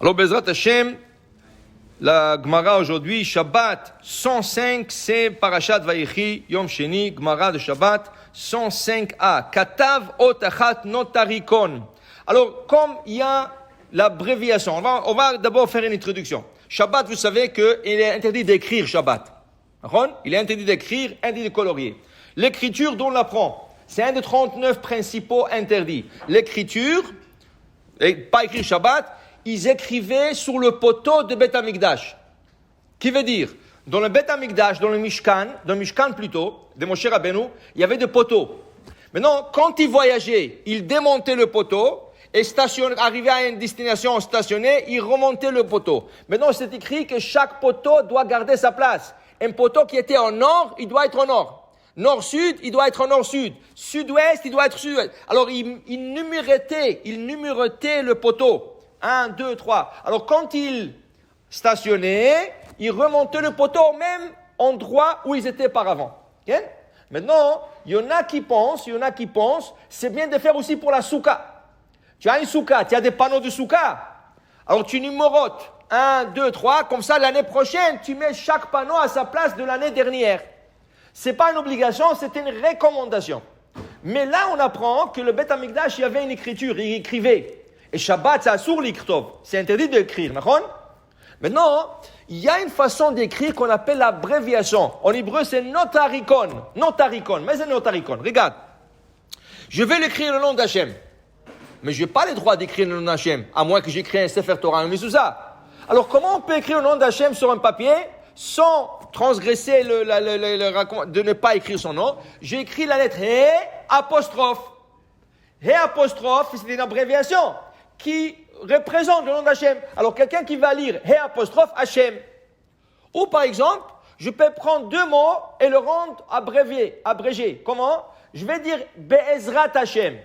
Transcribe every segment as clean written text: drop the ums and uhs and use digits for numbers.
Alors, Bezrat Hashem, la Gemara aujourd'hui, Shabbat 105, c'est Parashat Vayechi, Yom Sheni, Gemara de Shabbat 105a. Katav otachat notarikon. Alors, comme il y a l'abréviation, on va d'abord faire une introduction. Shabbat, vous savez qu'il est interdit d'écrire Shabbat. Il est interdit d'écrire, interdit de colorier. L'écriture dont on l'apprend, c'est un des 39 principaux interdits. L'écriture, et pas écrire Shabbat, ils écrivaient sur le poteau de Beth Amikdash. Qui veut dire, dans le Beth Amikdash, dans le Mishkan plutôt, de Moshe Rabbeinu, il y avait des poteaux. Maintenant, quand ils voyageaient, ils démontaient le poteau et arrivaient à une destination stationnée, ils remontaient le poteau. Maintenant, c'est écrit que chaque poteau doit garder sa place. Un poteau qui était en nord, il doit être en nord. Nord-sud, il doit être en nord-sud. Sud-ouest, il doit être sud-ouest. Alors, il numérotait le poteau. 1, 2, 3. Alors, quand ils stationnaient, ils remontaient le poteau au même endroit où ils étaient par avant. Okay? Maintenant, il y en a qui pensent, c'est bien de faire aussi pour la souka. Tu as une souka, tu as des panneaux de souka. Alors, tu numérotes 1, 2, 3. Comme ça, l'année prochaine, tu mets chaque panneau à sa place de l'année dernière. C'est pas une obligation, c'est une recommandation. Mais là, on apprend que le Beth Amikdash, il y avait une écriture, il écrivait. Et Shabbat, c'est assour l'ikhtov. C'est interdit d'écrire, d'accord? Maintenant, il y a une façon d'écrire qu'on appelle l'abréviation. En hébreu, c'est notarikon. Notarikon. Mais c'est notarikon. Regarde. Je vais l'écrire le nom d'Hachem. Mais je n'ai pas le droit d'écrire le nom d'Hachem, à moins que j'écris un Sefer Torah, un Mezuzah. Alors, comment on peut écrire le nom d'Hachem sur un papier sans transgresser de ne pas écrire son nom? J'ai écrit la lettre He apostrophe. He apostrophe, c'est une abréviation qui représente le nom d'Hachem. Alors, quelqu'un qui va lire He apostrophe Hachem. Ou par exemple, je peux prendre deux mots et le rendre abrégé. Comment? Je vais dire Be'ezrat Hachem.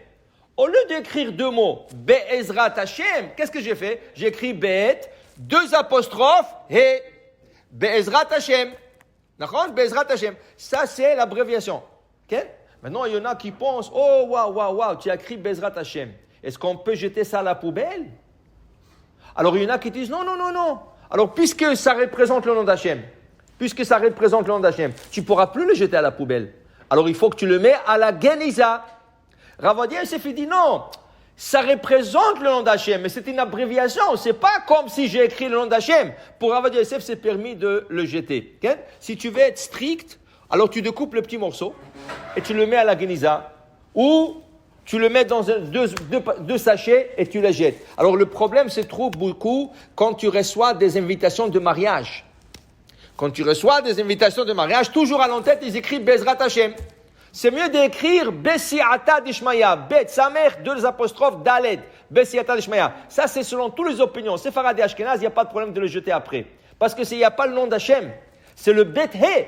Au lieu d'écrire deux mots, Be'ezrat Hachem, qu'est-ce que j'ai fait? J'ai écrit Be'et, deux apostrophes, He, Be'ezrat Hachem. D'accord? Be'ezrat Hachem. Ça, c'est l'abréviation. Ok? Maintenant, il y en a qui pensent, oh, waouh, tu as écrit Be'ezrat Hachem. Est-ce qu'on peut jeter ça à la poubelle? Alors, il y en a qui disent, non. Alors, puisque ça représente le nom d'Hachem, tu ne pourras plus le jeter à la poubelle. Alors, il faut que tu le mets à la Geniza. Rav Ovadia Yosef dit, non, ça représente le nom d'Hachem, mais c'est une abréviation. C'est pas comme si j'ai écrit le nom d'Hachem. Pour Rav Ovadia Yosef, c'est permis de le jeter. Okay? Si tu veux être strict, alors tu découpes le petit morceau et tu le mets à la Geniza, ou tu le mets dans deux sachets et tu les jettes. Alors le problème se trouve beaucoup quand tu reçois des invitations de mariage. Quand tu reçois des invitations de mariage, toujours à l'entête, ils écrivent Bezrat Hashem. C'est mieux d'écrire Besiata Dishmaya, Bet, Samer, deux apostrophes, Daled, Besiata Dishmaya. Ça, c'est selon toutes les opinions. Séfarad et Ashkenaz, il n'y a pas de problème de le jeter après. Parce que il n'y a pas le nom d'Hachem. C'est le Bet He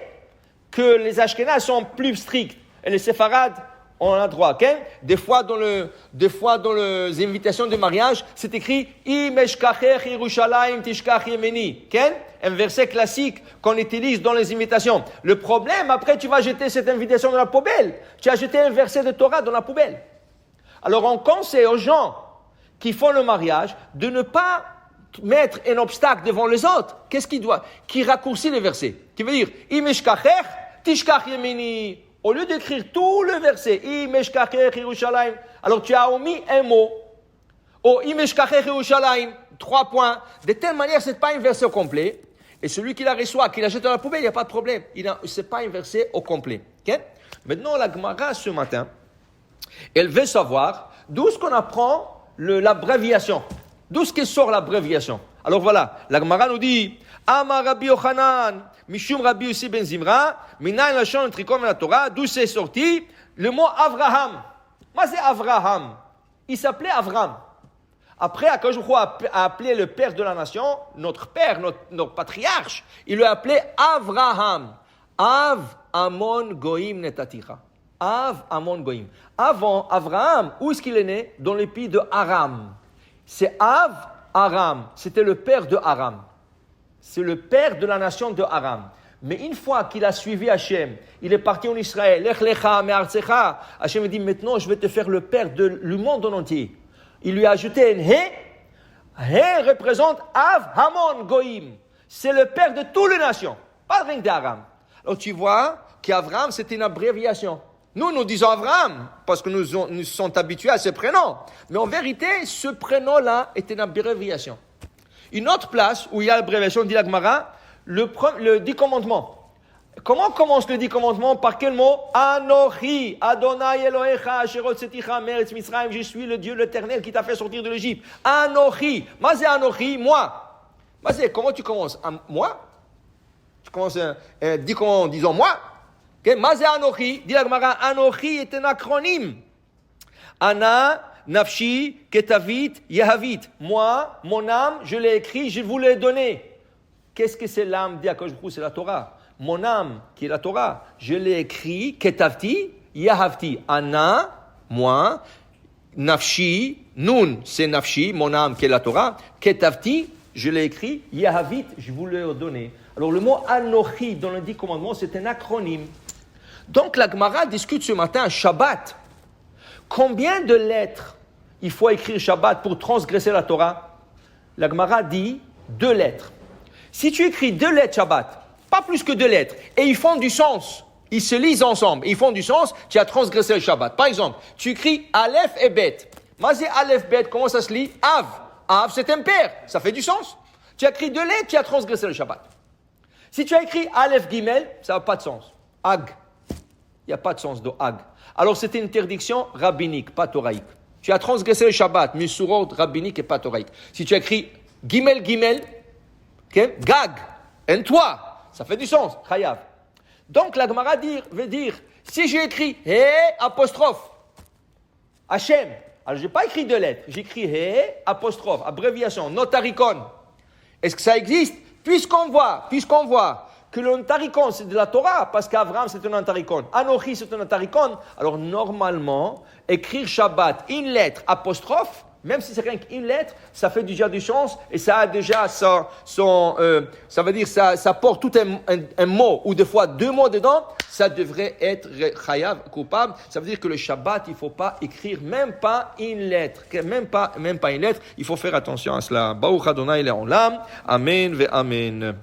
que les Ashkenaz sont plus stricts. Et les Séfarades, on a droit, ok? Des fois, dans les invitations de mariage, c'est écrit Imeshkacher Yerushalayim Tishkach Yemeni. Un verset classique qu'on utilise dans les invitations. Le problème, après, tu vas jeter cette invitation dans la poubelle. Tu as jeté un verset de Torah dans la poubelle. Alors, on conseille aux gens qui font le mariage de ne pas mettre un obstacle devant les autres. Qu'est-ce qu'il doit? Qui raccourcit le verset. Qui veut dire Imeshkacher Tishkach Yemeni. Au lieu d'écrire tout le verset, alors tu as omis un mot. Ou 3 points. De telle manière, ce n'est pas un verset complet. Et celui qui la reçoit, qui la jette dans la poubelle, il n'y a pas de problème. Ce n'est pas un verset au complet. Okay? Maintenant, la Gemara, ce matin, elle veut savoir d'où est-ce qu'on apprend l'abréviation. D'où est-ce que sort l'abréviation. Alors voilà, la Gemara nous dit Amar Rabbi Yochanan, Mishum Rabbi Yossi ben Zimra, Minayin Lashon Trikon la Torah, d'où c'est sorti le mot Avraham. Moi, c'est Avraham. Il s'appelait Avram. Après, Akadosh Baruch Hu a appelé le père de la nation, notre père, notre patriarche, il l'a appelé Avraham. Av Amon Goim Netaticha. Av Amon Goim. Avant Avraham, où est-ce qu'il est né? Dans le pays de Aram. C'est Av Aram. C'était le père de Aram. C'est le père de la nation de Aram. Mais une fois qu'il a suivi Hachem, il est parti en Israël. Lech lecha me'artzecha. Hachem dit, maintenant je vais te faire le père du monde en entier. Il lui a ajouté un He. He représente Av Hamon Goïm. C'est le père de toutes les nations, pas rien d'Aram. Alors tu vois qu'Avram, c'est une abréviation. Nous disons Avram, parce que nous sommes habitués à ce prénom. Mais en vérité, ce prénom-là est une abréviation. Une autre place où il y a l'abréviation, dit la Gemara, le 10 commandements. Comment commence le 10 commandements? Par quel mot? Anochi, Adonai Elohecha, Asher hotzeticha me'eretz Mitzrayim, je suis le Dieu l'Éternel qui t'a fait sortir de l'Égypte. Anochi, Mazé Anochi, moi. Mazé, comment tu commences? Moi? Tu commences 10 commandements en disant moi? Mazé Anochi, dit la Gemara, Anochi est un acronyme. Ana, Nafshi, Ketavit, Yehavit. Moi, mon âme, je l'ai écrit, je vous l'ai donné. Qu'est-ce que c'est l'âme d'Akadosh Baruch Hu? C'est la Torah. Mon âme, qui est la Torah, je l'ai écrit, Ketavti, Yahavti. Ana, moi, Nafshi, Nun, c'est Nafshi, mon âme, qui est la Torah. Ketavti, je l'ai écrit, Yahavit, je vous l'ai donné. Alors le mot Anochi dans le 10 commandements, c'est un acronyme. Donc la Gemara discute ce matin, Shabbat. Combien de lettres il faut écrire Shabbat pour transgresser la Torah? La Gemara dit 2 lettres. Si tu écris 2 lettres Shabbat, pas plus que 2 lettres, et ils font du sens, ils se lisent ensemble, ils font du sens, tu as transgressé le Shabbat. Par exemple, tu écris Aleph et Bet. Mazé Aleph, Bet, comment ça se lit? Av. Av, c'est un père, ça fait du sens. Tu as écrit 2 lettres, tu as transgressé le Shabbat. Si tu as écrit Aleph Gimel, ça n'a pas de sens. Ag. Il n'y a pas de sens de Ag. Alors c'est une interdiction rabbinique, pas toraïque. Tu as transgressé le Shabbat, Misurot, rabbinique et pas toraïque. Si tu as écrit Gimel, Gimel, okay? Gag, en toi, ça fait du sens, Chayav. Donc la Gemara veut dire, si j'ai écrit He, apostrophe, Hachem, alors je n'ai pas écrit 2 lettres, j'ai écrit He, apostrophe, abréviation, notaricon. Est-ce que ça existe? Puisqu'on voit que le notaricon c'est de la Torah, parce qu'Avram c'est un notaricon, Anochi c'est un notaricon, alors normalement, écrire Shabbat, une lettre, apostrophe, même si c'est rien qu'une lettre, ça fait déjà du sens et ça a déjà ça veut dire ça porte tout un mot ou des fois 2 mots dedans, ça devrait être chayav, coupable. Ça veut dire que le Shabbat, il faut pas écrire même pas une lettre, même pas une lettre. Il faut faire attention à cela. Baruch Adonai le'olam, amen ve amen.